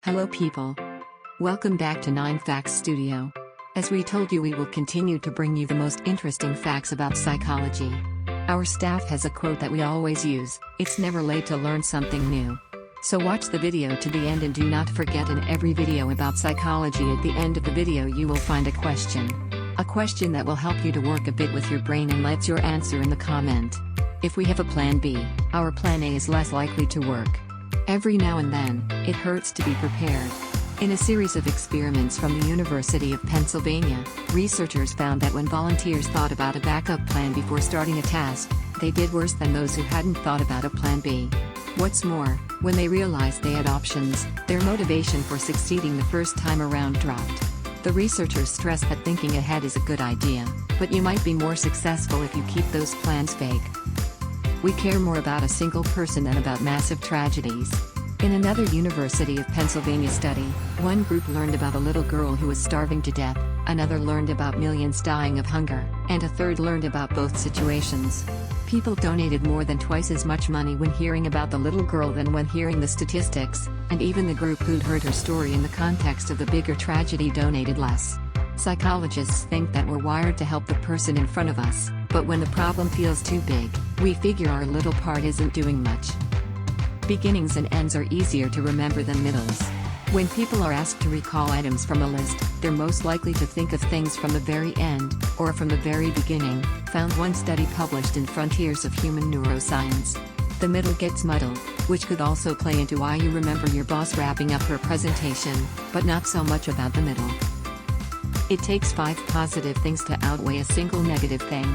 Hello people. Welcome back to 9 Facts Studio. As we told you, we will continue to bring you the most interesting facts about psychology. Our staff has a quote that we always use: it's never late to learn something new. So watch the video to the end, and do not forget, in every video about psychology, at the end of the video you will find a question. A question that will help you to work a bit with your brain, and let your answer in the comment. If we have a plan B, our plan A is less likely to work. Every now and then, it hurts to be prepared. In a series of experiments from the University of Pennsylvania, researchers found that when volunteers thought about a backup plan before starting a task, they did worse than those who hadn't thought about a plan B. What's more, when they realized they had options, their motivation for succeeding the first time around dropped. The researchers stressed that thinking ahead is a good idea, but you might be more successful if you keep those plans vague. We care more about a single person than about massive tragedies. In another University of Pennsylvania study, one group learned about a little girl who was starving to death, another learned about millions dying of hunger, and a third learned about both situations. People donated more than twice as much money when hearing about the little girl than when hearing the statistics, and even the group who'd heard her story in the context of the bigger tragedy donated less. Psychologists think that we're wired to help the person in front of us, but when the problem feels too big, we figure our little part isn't doing much. Beginnings and ends are easier to remember than middles. When people are asked to recall items from a list, they're most likely to think of things from the very end, or from the very beginning, found one study published in Frontiers of Human Neuroscience. The middle gets muddled, which could also play into why you remember your boss wrapping up her presentation, but not so much about the middle. It takes 5 positive things to outweigh a single negative thing.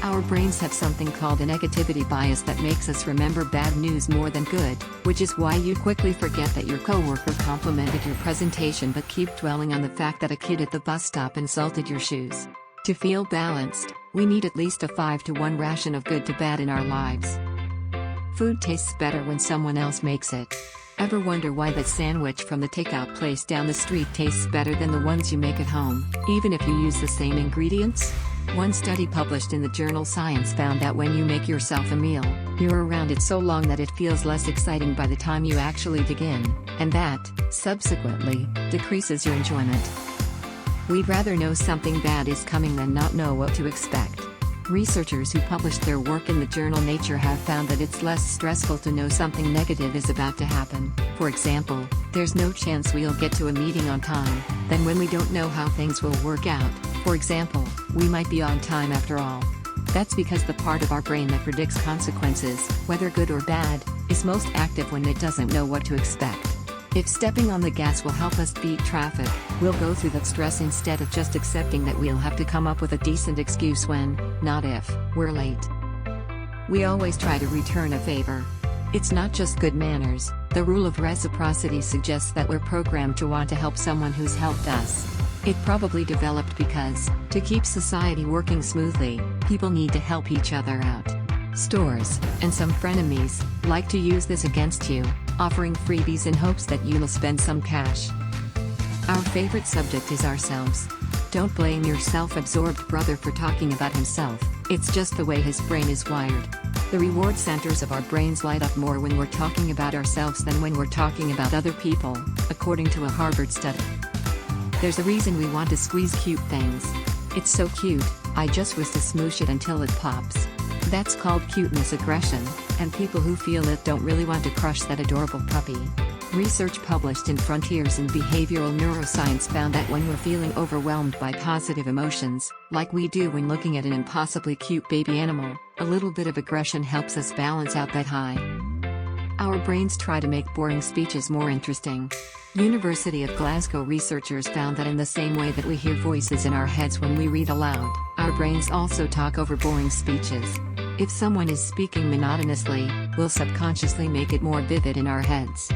Our brains have something called a negativity bias that makes us remember bad news more than good, which is why you quickly forget that your coworker complimented your presentation but keep dwelling on the fact that a kid at the bus stop insulted your shoes. To feel balanced, we need at least a 5-to-1 ration of good to bad in our lives. Food tastes better when someone else makes it. Ever wonder why that sandwich from the takeout place down the street tastes better than the ones you make at home, even if you use the same ingredients? One study published in the journal Science found that when you make yourself a meal, you're around it so long that it feels less exciting by the time you actually dig in, and that, subsequently, decreases your enjoyment. We'd rather know something bad is coming than not know what to expect. Researchers who published their work in the journal Nature have found that it's less stressful to know something negative is about to happen. For example, there's no chance we'll get to a meeting on time, than when we don't know how things will work out. For example, we might be on time after all. That's because the part of our brain that predicts consequences, whether good or bad, is most active when it doesn't know what to expect. If stepping on the gas will help us beat traffic, we'll go through that stress instead of just accepting that we'll have to come up with a decent excuse when, not if, we're late. We always try to return a favor. It's not just good manners. The rule of reciprocity suggests that we're programmed to want to help someone who's helped us. It probably developed because, to keep society working smoothly, people need to help each other out. Stores, and some frenemies, like to use this against you, offering freebies in hopes that you'll spend some cash. Our favorite subject is ourselves. Don't blame your self-absorbed brother for talking about himself, it's just the way his brain is wired. The reward centers of our brains light up more when we're talking about ourselves than when we're talking about other people, according to a Harvard study. There's a reason we want to squeeze cute things. It's so cute, I just wish to smoosh it until it pops. That's called cuteness aggression, and people who feel it don't really want to crush that adorable puppy. Research published in Frontiers in Behavioral Neuroscience found that when we're feeling overwhelmed by positive emotions, like we do when looking at an impossibly cute baby animal, a little bit of aggression helps us balance out that high. Our brains try to make boring speeches more interesting. University of Glasgow researchers found that in the same way that we hear voices in our heads when we read aloud, our brains also talk over boring speeches. If someone is speaking monotonously, we'll subconsciously make it more vivid in our heads.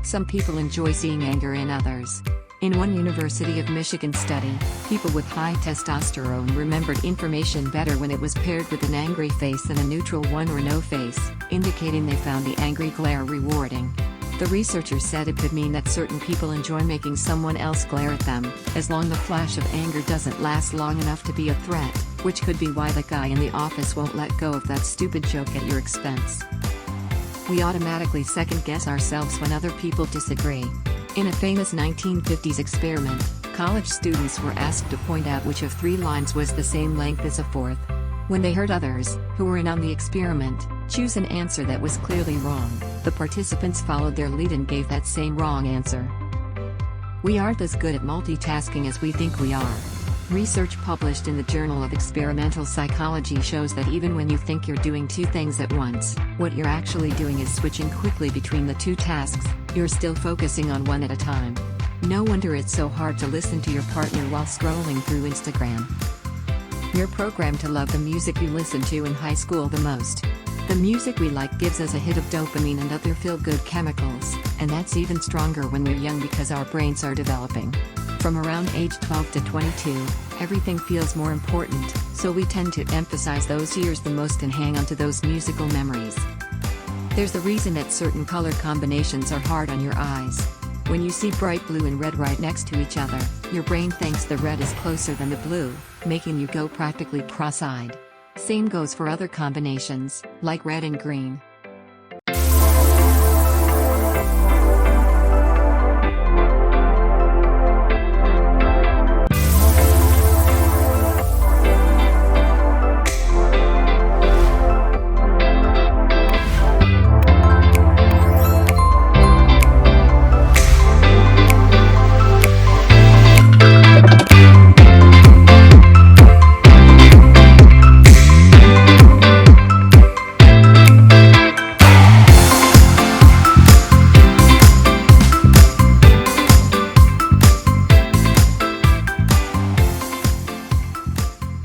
Some people enjoy seeing anger in others. In one University of Michigan study, people with high testosterone remembered information better when it was paired with an angry face than a neutral one or no face, indicating they found the angry glare rewarding. The researchers said it could mean that certain people enjoy making someone else glare at them, as long as the flash of anger doesn't last long enough to be a threat, which could be why the guy in the office won't let go of that stupid joke at your expense. We automatically second-guess ourselves when other people disagree. In a famous 1950s experiment, college students were asked to point out which of three lines was the same length as a fourth. When they heard others, who were in on the experiment, choose an answer that was clearly wrong, the participants followed their lead and gave that same wrong answer. We aren't as good at multitasking as we think we are. Research published in the Journal of Experimental Psychology shows that even when you think you're doing two things at once, what you're actually doing is switching quickly between the two tasks. You're still focusing on one at a time. No wonder it's so hard to listen to your partner while scrolling through Instagram. You're programmed to love the music you listened to in high school the most. The music we like gives us a hit of dopamine and other feel-good chemicals, and that's even stronger when we're young because our brains are developing. From around age 12 to 22, everything feels more important, so we tend to emphasize those years the most and hang on to those musical memories. There's a reason that certain color combinations are hard on your eyes. When you see bright blue and red right next to each other, your brain thinks the red is closer than the blue, making you go practically cross-eyed. Same goes for other combinations, like red and green.